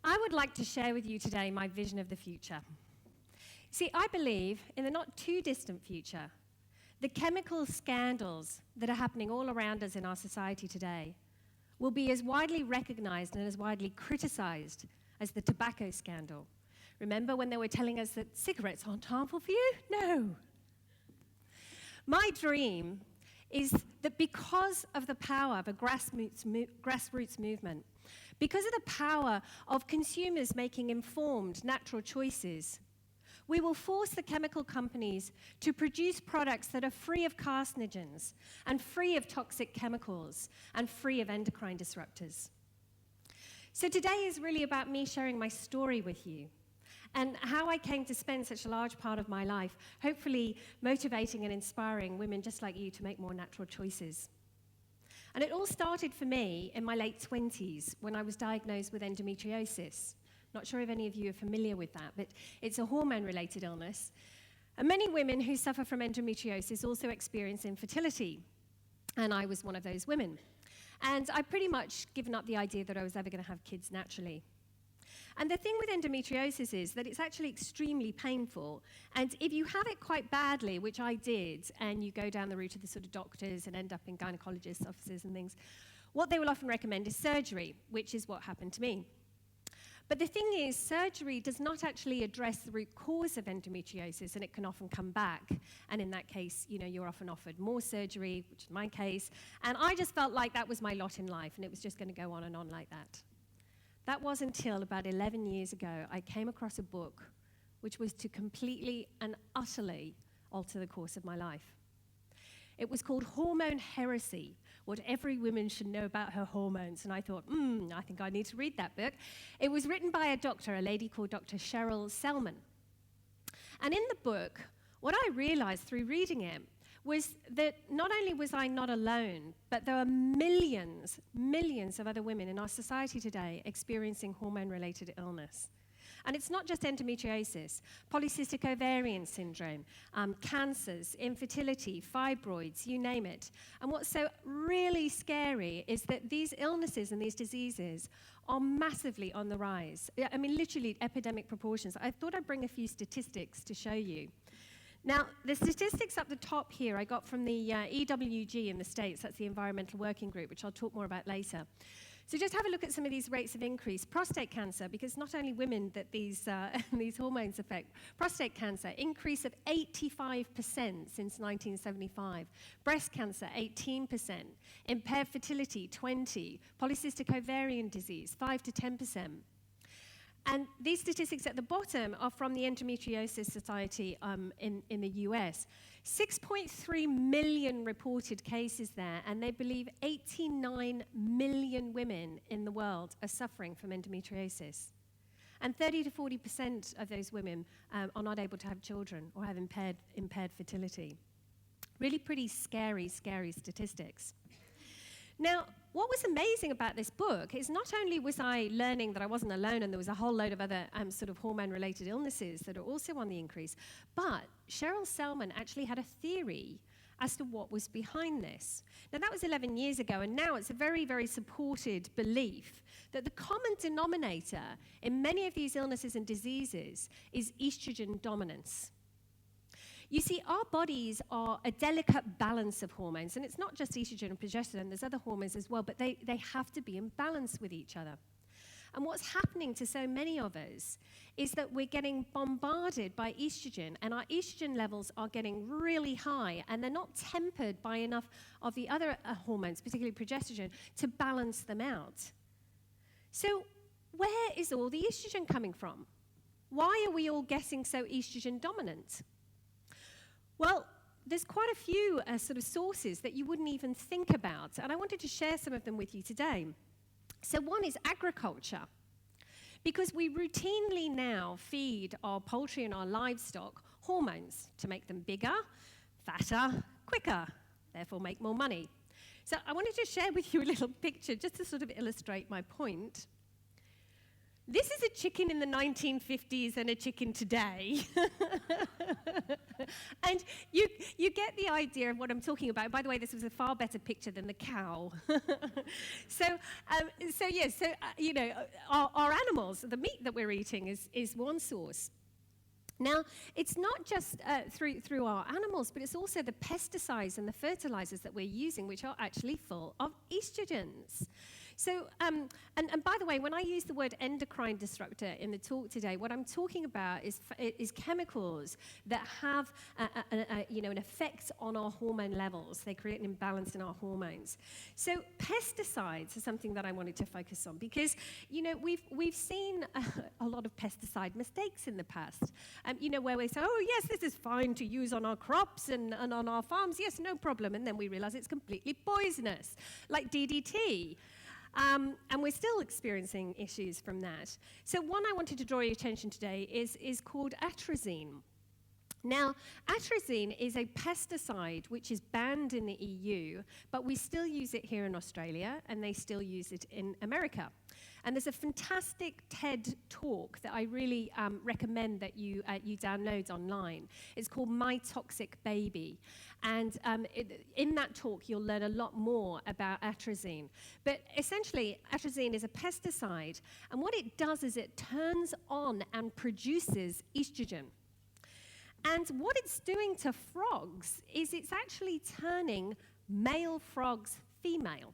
I would like to share with you today my vision of the future. See, I believe in the not too distant future, the chemical scandals that are happening all around us in our society today will be as widely recognized and as widely criticized as the tobacco scandal. Remember when they were telling us that cigarettes aren't harmful for you? No. My dream is that because of the power of a grassroots movement, because of the power of consumers making informed, natural choices, we will force the chemical companies to produce products that are free of carcinogens and free of toxic chemicals and free of endocrine disruptors. So today is really about me sharing my story with you and how I came to spend such a large part of my life, hopefully motivating and inspiring women just like you to make more natural choices. And it all started for me in my late 20s when I was diagnosed with endometriosis. Not sure if any of you are familiar with that, but it's a hormone-related illness. And many women who suffer from endometriosis also experience infertility. And I was one of those women. And I pretty much given up the idea that I was ever going to have kids naturally. And the thing with endometriosis is that it's actually extremely painful. And if you have it quite badly, which I did, and you go down the route of the sort of doctors and end up in gynecologists' offices and things, what they will often recommend is surgery, which is what happened to me. But the thing is, surgery does not actually address the root cause of endometriosis, and it can often come back. And in that case, you're often offered more surgery, which is my case. And I just felt like that was my lot in life, and it was just going to go on and on like that. That was until about 11 years ago, I came across a book which was to completely and utterly alter the course of my life. It was called Hormone Heresy, What Every Woman Should Know About Her Hormones. And I thought, I think I need to read that book. It was written by a doctor, a lady called Dr. Cheryl Selman. And in the book, what I realized through reading it was that not only was I not alone, but there are millions of other women in our society today experiencing hormone-related illness. And it's not just endometriosis, polycystic ovarian syndrome, cancers, infertility, fibroids, you name it. And what's so really scary is that these illnesses and these diseases are massively on the rise. I mean, literally epidemic proportions. I thought I'd bring a few statistics to show you. Now, the statistics up the top here I got from the EWG in the States, that's the Environmental Working Group, which I'll talk more about later. So just have a look at some of these rates of increase. Prostate cancer, because not only women that these hormones affect. Prostate cancer, increase of 85% since 1975. Breast cancer, 18%. Impaired fertility, 20%. Polycystic ovarian disease, 5 to 10%. And these statistics at the bottom are from the Endometriosis Society in the US. 6.3 million reported cases there, and they believe 89 million women in the world are suffering from endometriosis. And 30 to 40% of those women are not able to have children or have impaired fertility. Really pretty scary statistics. Now, what was amazing about this book is not only was I learning that I wasn't alone and there was a whole load of other sort of hormone-related illnesses that are also on the increase, but Cheryl Selman actually had a theory as to what was behind this. Now, that was 11 years ago, and now it's a very, very supported belief that the common denominator in many of these illnesses and diseases is estrogen dominance. You see, our bodies are a delicate balance of hormones, and it's not just estrogen and progesterone, there's other hormones as well, but they have to be in balance with each other. And what's happening to so many of us is that we're getting bombarded by estrogen, and our estrogen levels are getting really high, and they're not tempered by enough of the other hormones, particularly progesterone, to balance them out. So where is all the estrogen coming from? Why are we all getting so estrogen dominant? Well, there's quite a few sort of sources that you wouldn't even think about, and I wanted to share some of them with you today. So one is agriculture, because we routinely now feed our poultry and our livestock hormones to make them bigger, fatter, quicker, therefore make more money. So I wanted to share with you a little picture just to sort of illustrate my point. This is a chicken in the 1950s and a chicken today. And you get the idea of what I'm talking about. By the way, this was a far better picture than the cow. Our animals, the meat that we're eating is one source. Now, it's not just through our animals, but it's also the pesticides and the fertilizers that we're using, which are actually full of estrogens. So, and by the way, when I use the word endocrine disruptor in the talk today, what I'm talking about is chemicals that have an effect on our hormone levels. They create an imbalance in our hormones. So pesticides are something that I wanted to focus on because, we've seen a lot of pesticide mistakes in the past. Where we say, oh, yes, this is fine to use on our crops and on our farms. Yes, no problem. And then we realize it's completely poisonous, like DDT. And we're still experiencing issues from that. So one I wanted to draw your attention today is called Atrazine. Now, Atrazine is a pesticide which is banned in the EU, but we still use it here in Australia, and they still use it in America. And there's a fantastic TED talk that I really recommend that you download online. It's called My Toxic Baby. And in that talk, you'll learn a lot more about atrazine. But essentially, atrazine is a pesticide. And what it does is it turns on and produces estrogen. And what it's doing to frogs is it's actually turning male frogs female.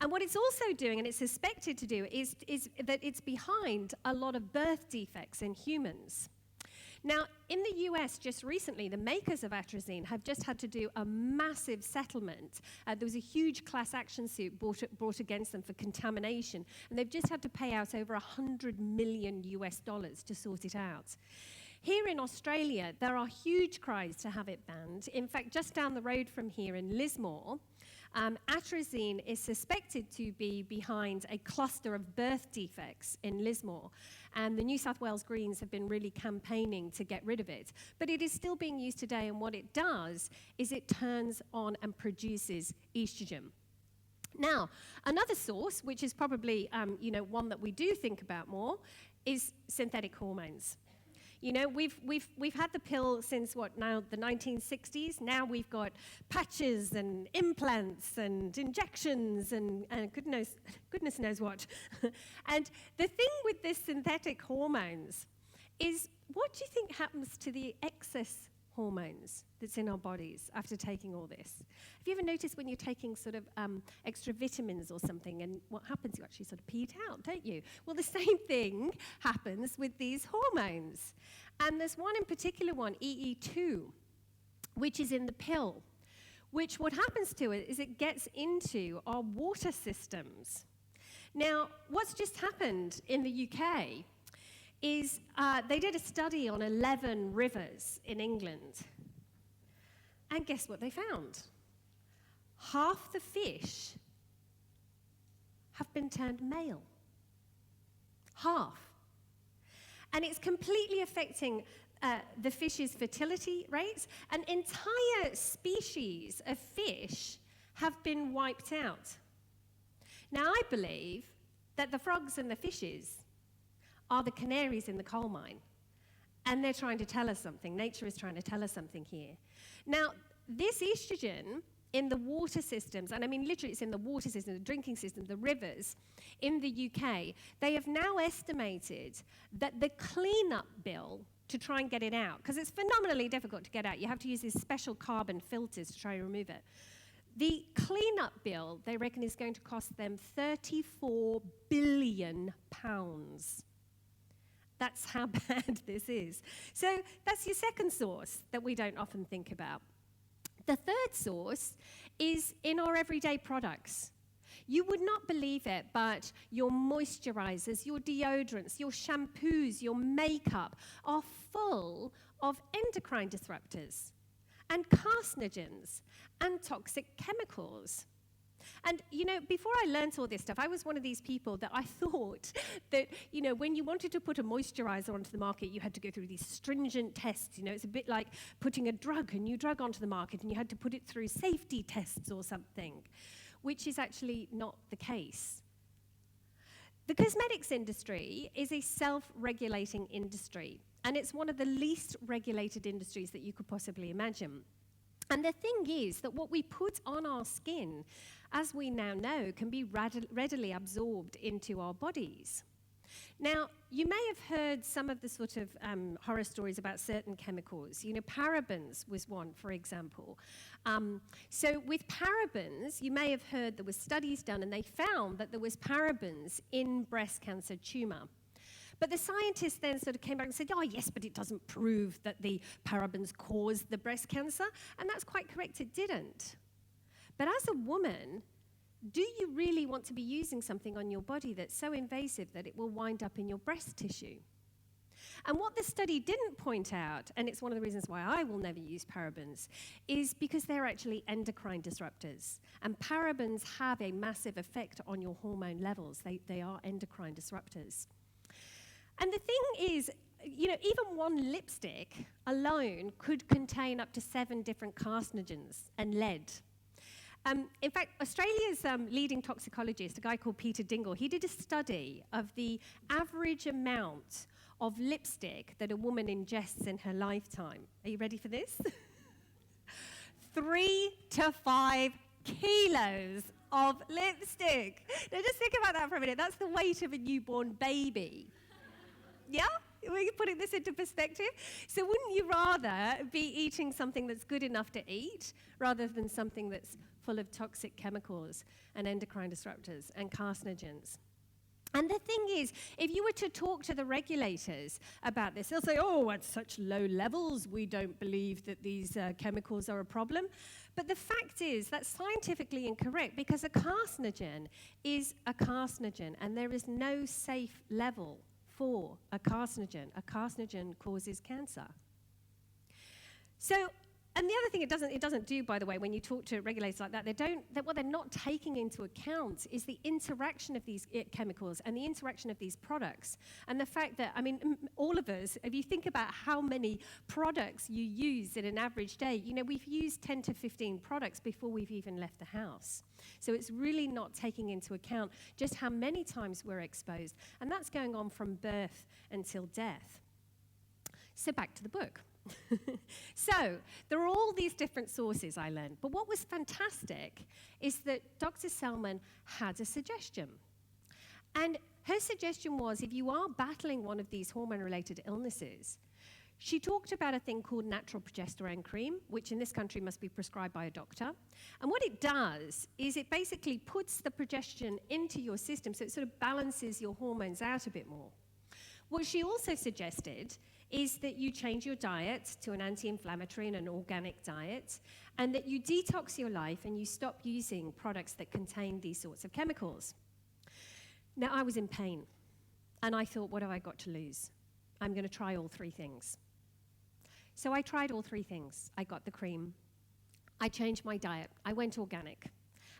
And what it's also doing, and it's suspected to do, is that it's behind a lot of birth defects in humans. Now, in the US, just recently, the makers of atrazine have just had to do a massive settlement. There was a huge class action suit brought against them for contamination, and they've just had to pay out over $100 million to sort it out. Here in Australia, there are huge cries to have it banned. In fact, just down the road from here in Lismore, atrazine is suspected to be behind a cluster of birth defects in Lismore. And the New South Wales Greens have been really campaigning to get rid of it. But it is still being used today, and what it does is it turns on and produces estrogen. Now, another source, which is probably one that we do think about more, is synthetic hormones. We've had the pill since the 1960s. Now we've got patches and implants and injections and goodness knows what. And the thing with this synthetic hormones is, what do you think happens to the excess hormones that's in our bodies after taking all this? Have you ever noticed when you're taking sort of extra vitamins or something, and what happens? You actually sort of pee it out, don't you? Well, the same thing happens with these hormones. And there's one in particular, EE2, which is in the pill, which what happens to it is it gets into our water systems. Now, what's just happened in the UK is they did a study on 11 rivers in England. And guess what they found? Half the fish have been turned male. Half. And it's completely affecting the fish's fertility rates. An entire species of fish have been wiped out. Now, I believe that the frogs and the fishes are the canaries in the coal mine. And they're trying to tell us something. Nature is trying to tell us something here. Now, this estrogen in the water systems, and I mean literally it's in the water system, the drinking system, the rivers, in the UK, they have now estimated that the cleanup bill to try and get it out, because it's phenomenally difficult to get out. You have to use these special carbon filters to try and remove it. The cleanup bill, they reckon, is going to cost them £34 billion. That's how bad this is. So that's your second source that we don't often think about. The third source is in our everyday products. You would not believe it, but your moisturizers, your deodorants, your shampoos, your makeup are full of endocrine disruptors and carcinogens and toxic chemicals. And, before I learned all this stuff, I was one of these people that I thought that, when you wanted to put a moisturizer onto the market, you had to go through these stringent tests. It's a bit like putting a new drug onto the market, and you had to put it through safety tests or something, which is actually not the case. The cosmetics industry is a self-regulating industry, and it's one of the least regulated industries that you could possibly imagine. And the thing is that what we put on our skin, as we now know, can be readily absorbed into our bodies. Now, you may have heard some of the sort of horror stories about certain chemicals. You know, parabens was one, for example. So with parabens, you may have heard there were studies done, and they found that there was parabens in breast cancer tumor. But the scientists then sort of came back and said, oh, yes, but it doesn't prove that the parabens caused the breast cancer. And that's quite correct, it didn't. But as a woman, do you really want to be using something on your body that's so invasive that it will wind up in your breast tissue? And what the study didn't point out, and it's one of the reasons why I will never use parabens, is because they're actually endocrine disruptors. And parabens have a massive effect on your hormone levels. They are endocrine disruptors. And the thing is, you know, even one lipstick alone could contain up to 7 different carcinogens and lead. In fact, Australia's leading toxicologist, a guy called Peter Dingle, he did a study of the average amount of lipstick that a woman ingests in her lifetime. Are you ready for this? 3 to 5 kilos of lipstick. Now just think about that for a minute. That's the weight of a newborn baby. Yeah? We're putting this into perspective. So wouldn't you rather be eating something that's good enough to eat rather than something that's full of toxic chemicals and endocrine disruptors and carcinogens? And the thing is, if you were to talk to the regulators about this, they'll say, oh, at such low levels, we don't believe that these chemicals are a problem. But the fact is, that's scientifically incorrect, because a carcinogen is a carcinogen, and there is no safe level for a carcinogen. A carcinogen causes cancer. So, and the other thing it doesn't do, by the way, when you talk to regulators like that, what they're not taking into account is the interaction of these chemicals and the interaction of these products. And the fact that, I mean, all of us, if you think about how many products you use in an average day, you know, we've used 10 to 15 products before we've even left the house. So it's really not taking into account just how many times we're exposed. And that's going on from birth until death. So back to the book. So there are all these different sources I learned, but what was fantastic is that Dr. Selman had a suggestion. And her suggestion was, if you are battling one of these hormone-related illnesses, she talked about a thing called natural progesterone cream, which in this country must be prescribed by a doctor. And what it does is it basically puts the progesterone into your system, so it sort of balances your hormones out a bit more. What she also suggested is that you change your diet to an anti-inflammatory and an organic diet, and that you detox your life and you stop using products that contain these sorts of chemicals. Now, I was in pain, and I thought, what have I got to lose? I'm going to try all 3 things. So I tried all 3 things. I got the cream. I changed my diet. I went organic.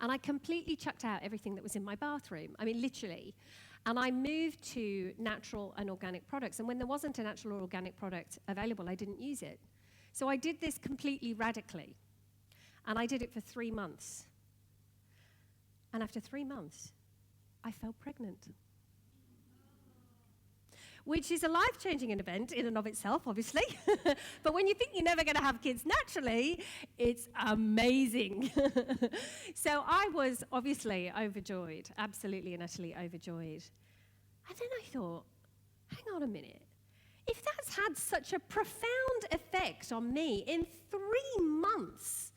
And I completely chucked out everything that was in my bathroom. I mean, literally. And I moved to natural and organic products. And when there wasn't a natural or organic product available, I didn't use it. So I did this completely radically. And I did it for 3 months. And after 3 months, I fell pregnant. Which is a life-changing event in and of itself, obviously. But when you think you're never going to have kids naturally, it's amazing. So I was obviously overjoyed, absolutely and utterly overjoyed. And then I thought, hang on a minute. If that's had such a profound effect on me in 3 months,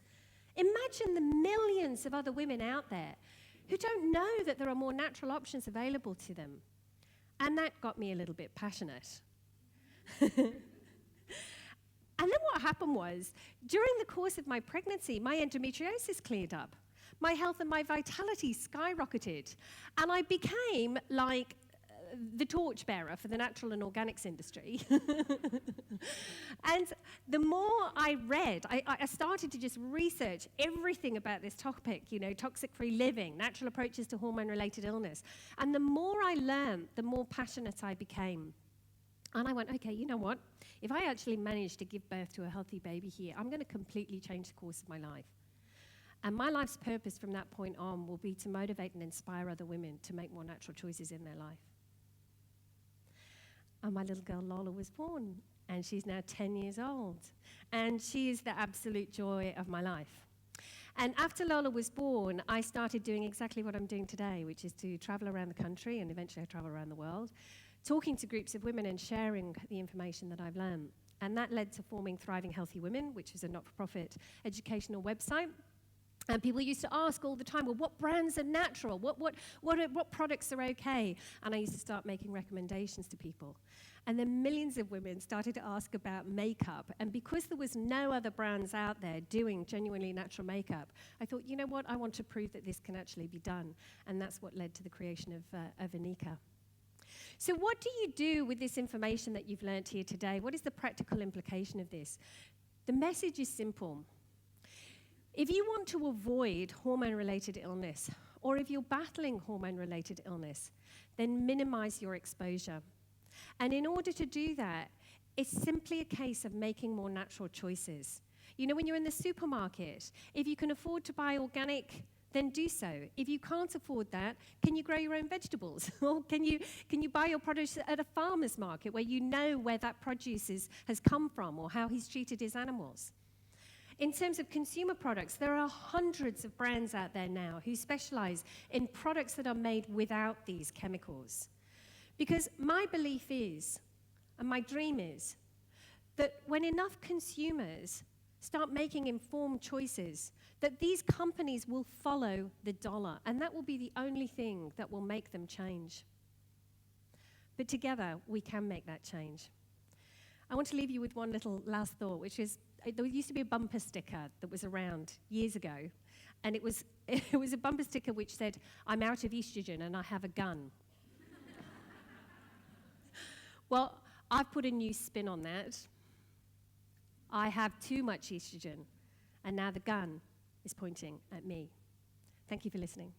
imagine the millions of other women out there who don't know that there are more natural options available to them. And that got me a little bit passionate. And then what happened was, during the course of my pregnancy, my endometriosis cleared up. My health and my vitality skyrocketed. And I became like the torchbearer for the natural and organics industry. And the more I read, I started to just research everything about this topic, you know, toxic-free living, natural approaches to hormone-related illness. And the more I learned, the more passionate I became. And I went, okay, you know what? If I actually manage to give birth to a healthy baby here, I'm going to completely change the course of my life. And my life's purpose from that point on will be to motivate and inspire other women to make more natural choices in their life. And my little girl Lola was born, and she's now 10 years old. And she is the absolute joy of my life. And after Lola was born, I started doing exactly what I'm doing today, which is to travel around the country, and eventually I travel around the world, talking to groups of women and sharing the information that I've learned. And that led to forming Thriving Healthy Women, which is a not-for-profit educational website. And people used to ask all the time, well, what brands are natural? What products are okay? And I used to start making recommendations to people. And then millions of women started to ask about makeup. And because there was no other brands out there doing genuinely natural makeup, I thought, you know what? I want to prove that this can actually be done. And that's what led to the creation of INIKA. So what do you do with this information that you've learned here today? What is the practical implication of this? The message is simple. If you want to avoid hormone-related illness, or if you're battling hormone-related illness, then minimize your exposure. And in order to do that, it's simply a case of making more natural choices. You know, when you're in the supermarket, if you can afford to buy organic, then do so. If you can't afford that, can you grow your own vegetables? Or can you buy your produce at a farmer's market where you know where that produce has come from or how he's treated his animals? In terms of consumer products, there are hundreds of brands out there now who specialize in products that are made without these chemicals. Because my belief is, and my dream is, that when enough consumers start making informed choices, that these companies will follow the dollar, and that will be the only thing that will make them change. But together, we can make that change. I want to leave you with one little last thought, which is, there used to be a bumper sticker that was around years ago, and it was a bumper sticker which said, "I'm out of estrogen and I have a gun." Well, I've put a new spin on that. I have too much estrogen, and now the gun is pointing at me. Thank you for listening.